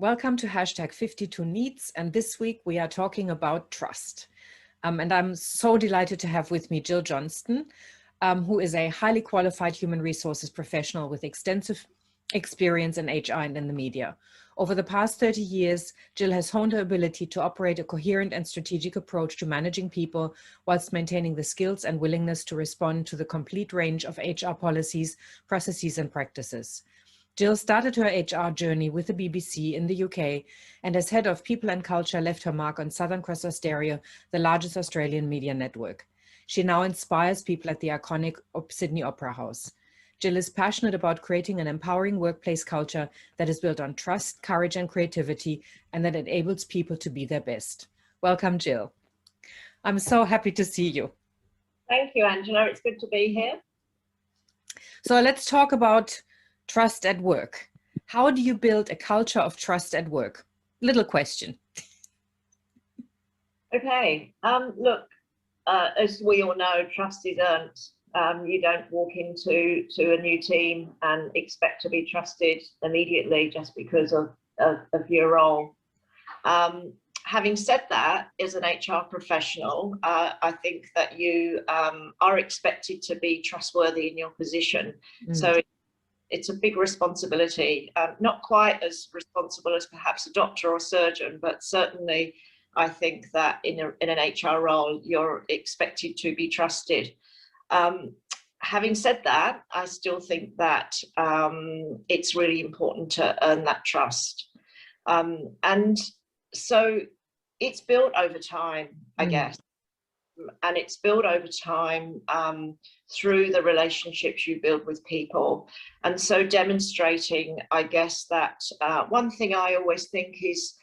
Welcome to #52Needs, and this week we are talking about trust. And I'm so delighted to have with me Jill Johnston, who is a highly qualified human resources professional with extensive experience in HR and in the media. Over the past 30 years, Jill has honed her ability to operate a coherent and strategic approach to managing people whilst maintaining the skills and willingness to respond to the complete range of HR policies, processes, and practices. Jill started her HR journey with the BBC in the UK, and as head of people and culture left her mark on Southern Cross Austereo, the largest Australian media network. She now inspires people at the iconic Sydney Opera House. Jill is passionate about creating an empowering workplace culture that is built on trust, courage, and creativity, and that enables people to be their best. Welcome, Jill. I'm so happy to see you. Thank you, Angela. It's good to be here. So let's talk about trust at work. How do you build a culture of trust at work? Little question. Okay. Look, as we all know, trust is earned. You don't walk into a new team and expect to be trusted immediately just because of your role. Having said that, as an HR professional, I think that you are expected to be trustworthy in your position. So it's a big responsibility, not quite as responsible as perhaps a doctor or surgeon, but certainly I think that in an HR role, you're expected to be trusted. Having said that, I still think that it's really important to earn that trust. And so it's built over time, I guess. And it's built over time through the relationships you build with people. And so demonstrating, I guess, that one thing I always think is,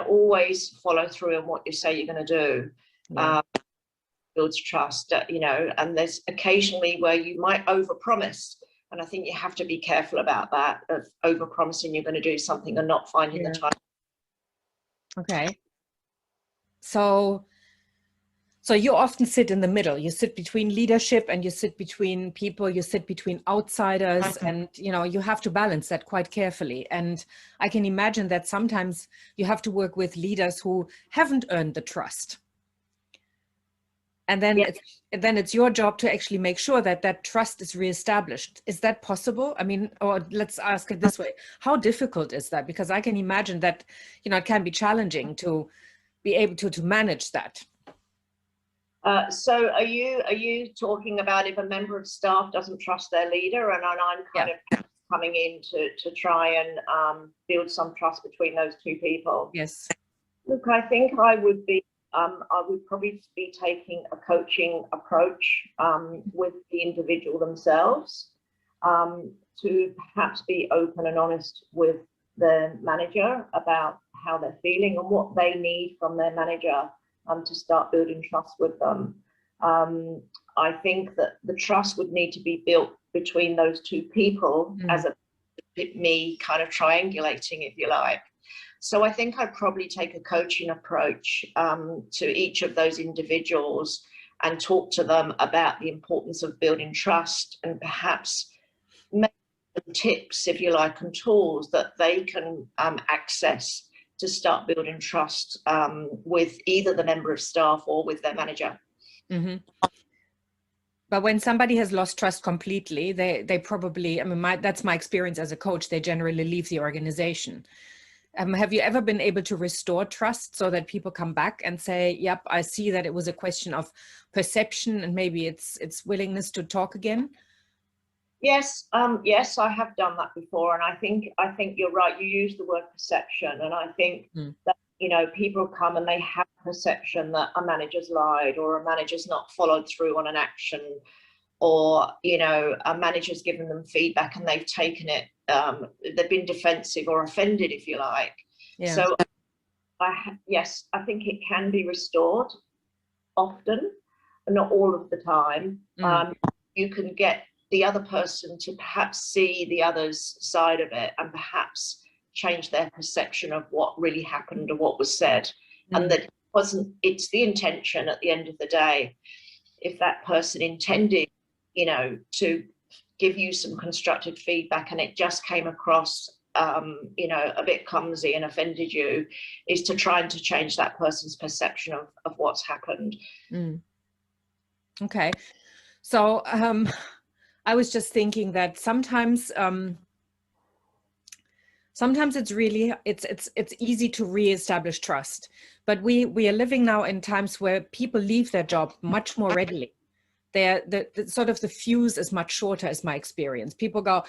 always follow through on what you say you're going to do. Builds trust, and there's occasionally where you might overpromise. And I think you have to be careful about that, of overpromising you're going to do something and not finding the time. Okay. So you often sit in the middle. You sit between leadership and you sit between people, you sit between outsiders, and you have to balance that quite carefully. And I can imagine that sometimes you have to work with leaders who haven't earned the trust. And then it's your job to actually make sure that that trust is reestablished. Is that possible? I mean, or let's ask it this way. How difficult is that? Because I can imagine that, it can be challenging to be able to manage that. So are you talking about if a member of staff doesn't trust their leader, and I'm kind of coming in to try and build some trust between those two people? Yes. Look, I think I would probably be taking a coaching approach with the individual themselves, to perhaps be open and honest with the manager about how they're feeling and what they need from their manager to start building trust with them. I think that the trust would need to be built between those two people, as me kind of triangulating, if you like. So I think I'd probably take a coaching approach to each of those individuals and talk to them about the importance of building trust, and perhaps make tips, if you like, and tools that they can access to start building trust with either the member of staff or with their manager. But when somebody has lost trust completely, they probably, that's my experience as a coach, they generally leave the organization. Have you ever been able to restore trust so that people come back and say, yep, I see that it was a question of perception and maybe it's willingness to talk again? Yes, yes, I have done that before. And I think you're right. You use the word perception. And I think that, people come and they have perception that a manager's lied, or a manager's not followed through on an action, or, a manager's given them feedback and they've taken it. They've been defensive or offended, if you like. Yeah. So yes, I think it can be restored often, but not all of the time. You can get the other person to perhaps see the other's side of it and perhaps change their perception of what really happened or what was said. And that it's the intention at the end of the day. If that person intended, to give you some constructive feedback and it just came across you know, a bit clumsy and offended you, is to try and to change that person's perception of what's happened. Okay, so I was just thinking that sometimes sometimes it's really it's easy to reestablish trust, but we are living now in times where people leave their job much more readily. The sort of the fuse is much shorter, is my experience. People go,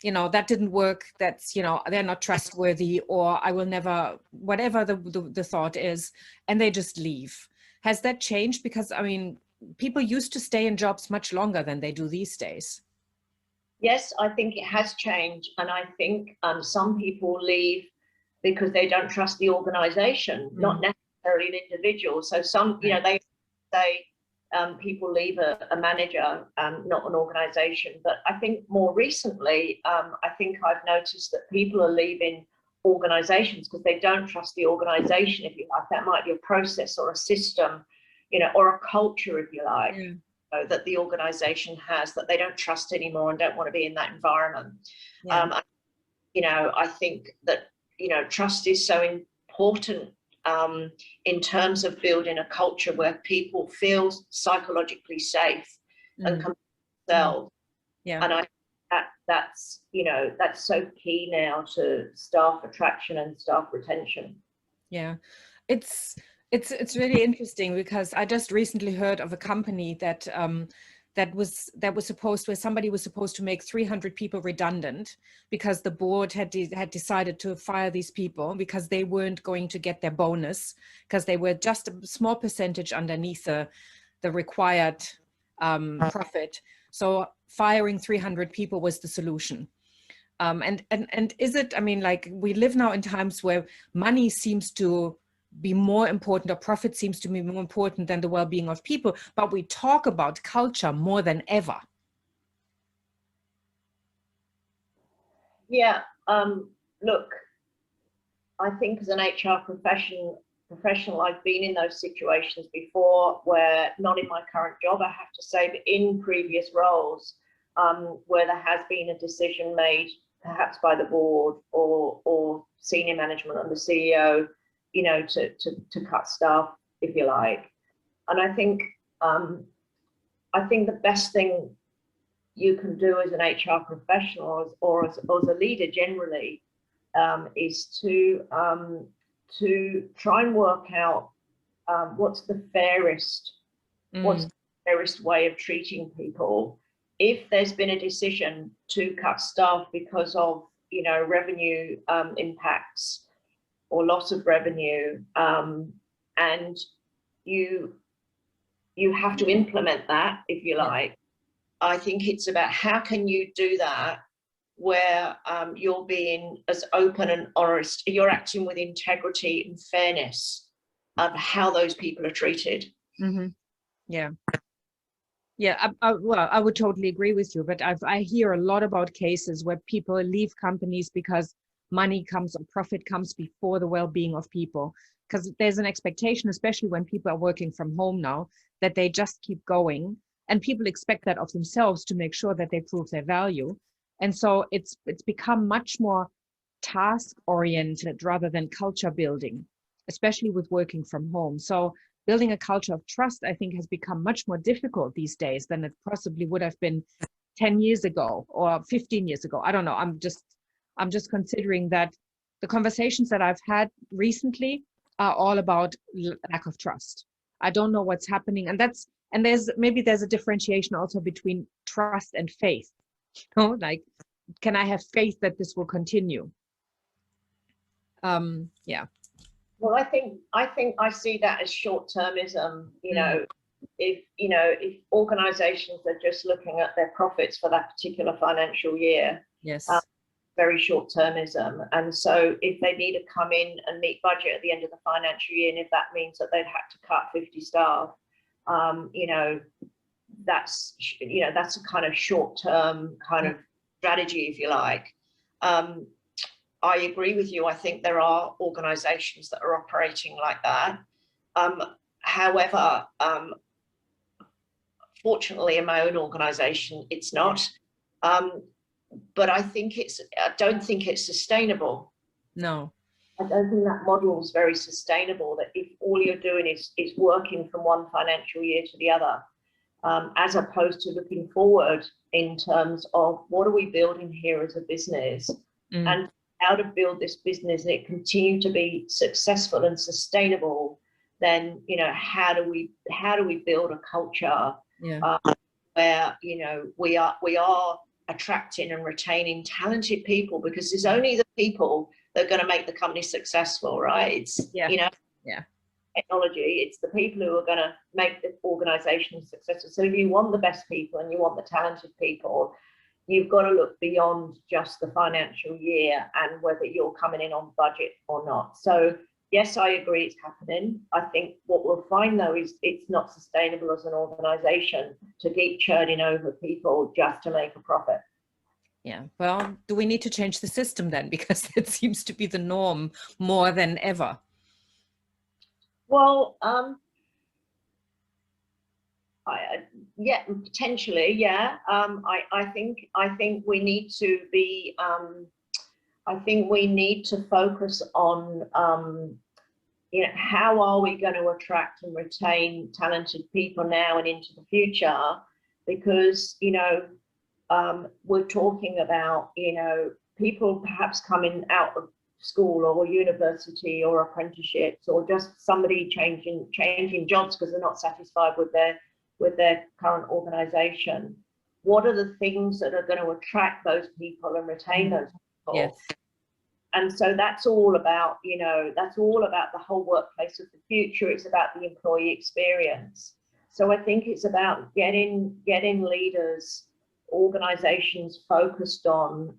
you know, that didn't work, that's, you know, they're not trustworthy, or I will never, whatever the thought is, and they just leave. Has that changed? Because I mean, people used to stay in jobs much longer than they do these days. Yes, I think it has changed, and I think some people leave because they don't trust the organisation, not necessarily an individual. So some, you know, they say people leave a manager, not an organisation. But I think more recently, I think I've noticed that people are leaving organisations because they don't trust the organisation, if you like. That might be a process or a system, you know, or a culture, if you like, that the organisation has, that they don't trust anymore and don't want to be in that environment. You know, I think that, you know, trust is so important in terms of building a culture where people feel psychologically safe and come to themselves. And I that's, you know, that's so key now to staff attraction and staff retention. Yeah, it's really interesting, because I just recently heard of a company that where somebody was supposed to make 300 people redundant because the board had decided to fire these people because they weren't going to get their bonus, because they were just a small percentage underneath the required profit. So firing 300 people was the solution. And is it, I mean, like, we live now in times where money seems to be more important, or profit seems to be more important than the well-being of people, but we talk about culture more than ever. Yeah, look, I think as an HR professional, I've been in those situations before, where, not in my current job, I have to say, but in previous roles, where there has been a decision made, perhaps by the board or senior management and the CEO, you know, to cut staff, if you like. And I think the best thing you can do as an HR professional, or as a leader generally, is to try and work out what's the fairest way of treating people. If there's been a decision to cut staff because of, you know, revenue impacts or loss of revenue, and you have to implement that, if you like. I think it's about how can you do that where you're being as open and honest, you're acting with integrity and fairness of how those people are treated. Well, I would totally agree with you, but I hear a lot about cases where people leave companies because money comes, or profit comes, before the well-being of people, because there's an expectation, especially when people are working from home now, that they just keep going, and people expect that of themselves to make sure that they prove their value. And so it's become much more task oriented rather than culture building, especially with working from home. So building a culture of trust, I think, has become much more difficult these days than it possibly would have been 10 years ago or 15 years ago. I don't know. I'm just considering that the conversations that I've had recently are all about lack of trust. I don't know what's happening. And there's a differentiation also between trust and faith. You know, like, can I have faith that this will continue? Well, I think I see that as short-termism. You know, if organisations are just looking at their profits for that particular financial year, very short-termism. And so if they need to come in and meet budget at the end of the financial year, and if that means that they've had to cut 50 staff, you know, that's a kind of short-term kind of strategy, if you like. I agree with you. I think there are organisations that are operating like that. However, Fortunately, in my own organisation, it's not. But I don't think it's sustainable. No. I don't think that model is very sustainable, that if all you're doing is working from one financial year to the other, as opposed to looking forward in terms of what are we building here as a business, and how to build this business and it continue to be successful and sustainable. Then, you know, how do we build a culture where, you know, we are attracting and retaining talented people, because it's only the people that are going to make the company successful, right? It's you know, technology, it's the people who are going to make the organization successful. So if you want the best people and you want the talented people, you've got to look beyond just the financial year and whether you're coming in on budget or not. So yes, I agree, it's happening. I think what we'll find though is it's not sustainable as an organization to keep churning over people just to make a profit. Yeah, well, do we need to change the system then? Because it seems to be the norm more than ever. Well, yeah, potentially, yeah. I think we need to be. I think we need to focus on, you know, how are we going to attract and retain talented people now and into the future? Because, you know, we're talking about, you know, people perhaps coming out of school or university or apprenticeships, or just somebody changing jobs because they're not satisfied with their current organization. What are the things that are going to attract those people and retain those people? Yes. And so that's all about, you know, that's all about the whole workplace of the future. It's about the employee experience. So I think it's about getting leaders, organizations focused on,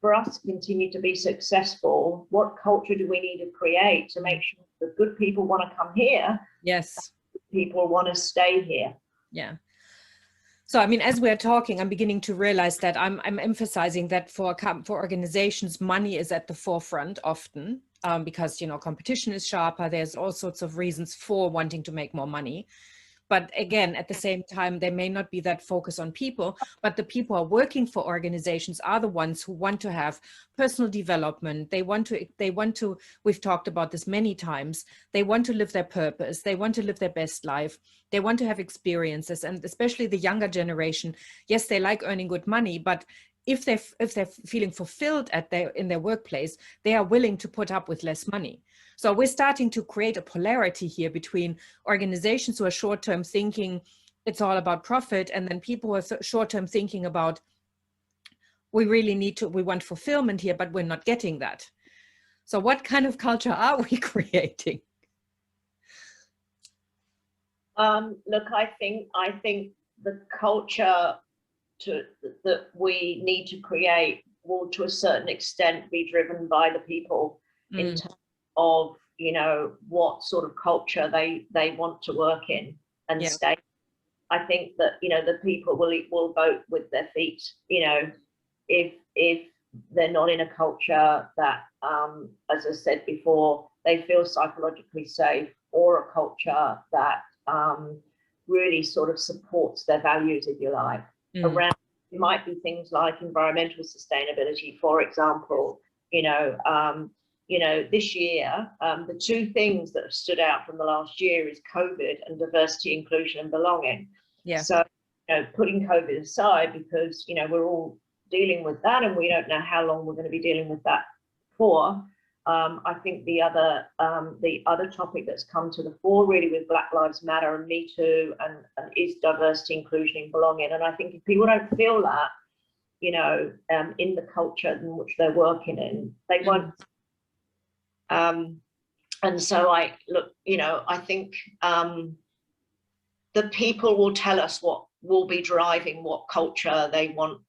for us to continue to be successful, what culture do we need to create to make sure that good people want to come here? Yes. People want to stay here. Yeah. So, I mean, as we're talking, I'm beginning to realize that I'm emphasizing that for organizations, money is at the forefront often, because, you know, competition is sharper. There's all sorts of reasons for wanting to make more money. But again, at the same time, there may not be that focus on people, but the people who are working for organizations are the ones who want to have personal development. They want to, we've talked about this many times, they want to live their purpose. They want to live their best life. They want to have experiences, and especially the younger generation. Yes, they like earning good money, but if they're feeling fulfilled in their workplace, they are willing to put up with less money. So we're starting to create a polarity here between organizations who are short-term thinking, it's all about profit, and then people who are short-term thinking about, we want fulfillment here, but we're not getting that. So what kind of culture are we creating? Look, I think the culture that we need to create will, to a certain extent, be driven by the people in terms of, you know, what sort of culture they want to work in and stay. I think that, you know, the people will vote with their feet. You know, if they're not in a culture that, as I said before, they feel psychologically safe, or a culture that really sort of supports their values, if you like. Around, it might be things like environmental sustainability, for example. You know, this year, the two things that have stood out from the last year is COVID and diversity, inclusion, and belonging. Yeah. So, you know, putting COVID aside, because, you know, we're all dealing with that, and we don't know how long we're going to be dealing with that for. I think the other topic that's come to the fore really with Black Lives Matter and Me Too and is diversity, inclusion, and belonging. And I think if people don't feel that, you know, in the culture in which they're working in, they won't. And so I think the people will tell us what will be driving what culture they want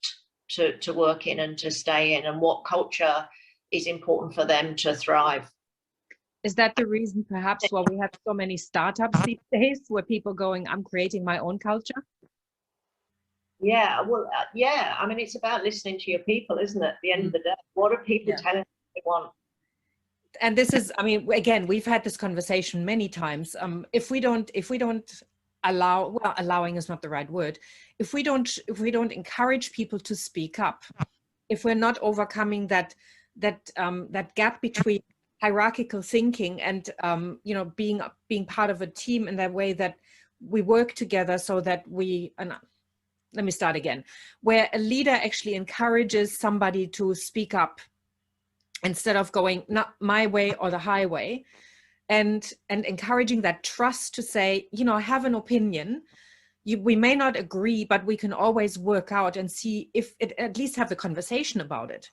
to work in and to stay in, and what culture is important for them to thrive. Is that the reason perhaps why we have so many startups these days, where people going, I'm creating my own culture? Yeah, well, yeah. I mean, it's about listening to your people, isn't it? At the end of the day, what are people telling you they want? And this is, I mean, again, we've had this conversation many times. If we don't allowing is not the right word. If we don't encourage people to speak up, if we're not overcoming that gap between hierarchical thinking and being part of a team in that way that we work together, so that let me start again, where a leader actually encourages somebody to speak up instead of going not my way or the highway, and encouraging that trust to say, I have an opinion. We may not agree, but we can always work out and see if it, at least have the conversation about it.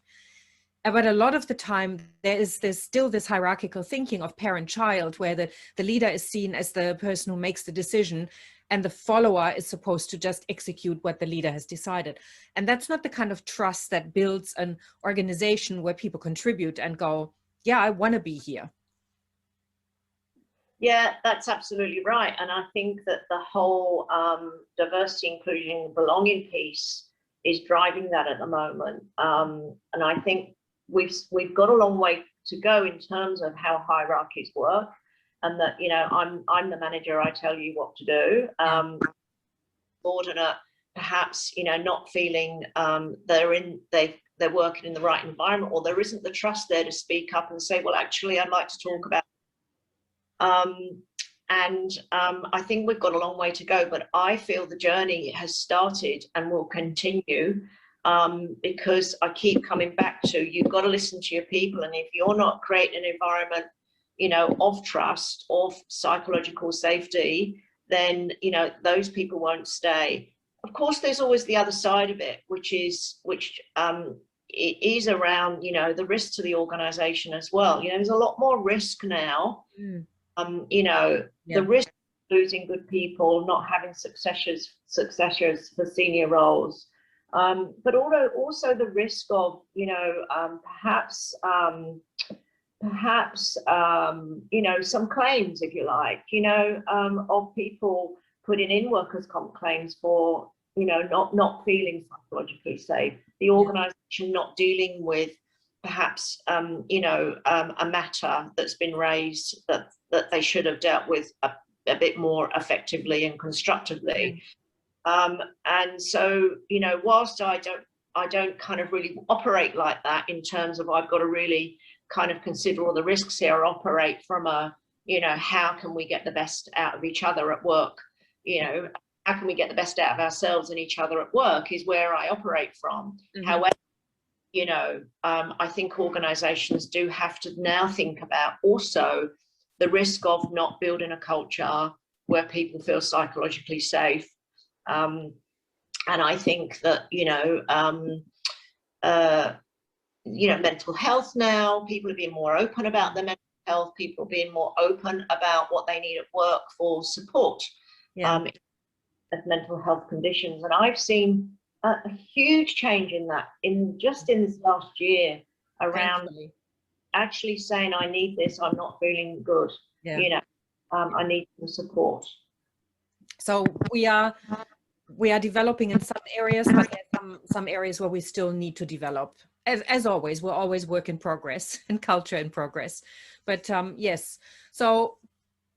But a lot of the time, there's still this hierarchical thinking of parent-child, where the leader is seen as the person who makes the decision, and the follower is supposed to just execute what the leader has decided. And that's not the kind of trust that builds an organization where people contribute and go, yeah, I want to be here. Yeah, that's absolutely right. And I think that the whole diversity, inclusion, belonging piece is driving that at the moment. And I think we've got a long way to go in terms of how hierarchies work, and that, I'm the manager, I tell you what to do. Subordinate, perhaps, not feeling they're working in the right environment, or there isn't the trust there to speak up and say, well, actually, I'd like to talk about. I think we've got a long way to go, but I feel the journey has started and will continue, because I keep coming back to, you've got to listen to your people. And if you're not creating an environment, of trust, of psychological safety, then, those people won't stay. Of course, there's always the other side of it, which is around, the risk to the organization as well. There's a lot more risk now. The risk of losing good people, not having successors for senior roles, but also the risk of, perhaps some claims, if you like, of people putting in workers' comp claims for, not feeling psychologically safe, the organisation not dealing with perhaps, a matter that's been raised that they should have dealt with a bit more effectively and constructively. And so, whilst I don't kind of really operate like that in terms of I've got to really kind of consider all the risks here, operate from a, how can we get the best out of each other at work? How can we get the best out of ourselves and each other at work is where I operate from. Mm-hmm. However, I think organizations do have to now think about also the risk of not building a culture where people feel psychologically safe. And I think that, mental health now, people are being more open about their mental health, people are being more open about what they need at work for support of mental health conditions. And I've seen a huge change in that in this last year around actually saying, I need this, I'm not feeling good, I need some support. So we are developing in some areas, but there's some areas where we still need to develop. As always, we're always work in progress and culture in progress. But yes, so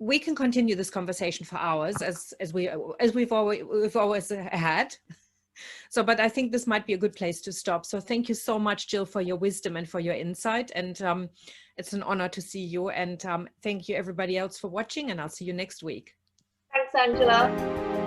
we can continue this conversation for hours as we've always had. So, but I think this might be a good place to stop. So thank you so much, Jill, for your wisdom and for your insight. And it's an honor to see you. And thank you everybody else for watching, and I'll see you next week. Thanks, Angela.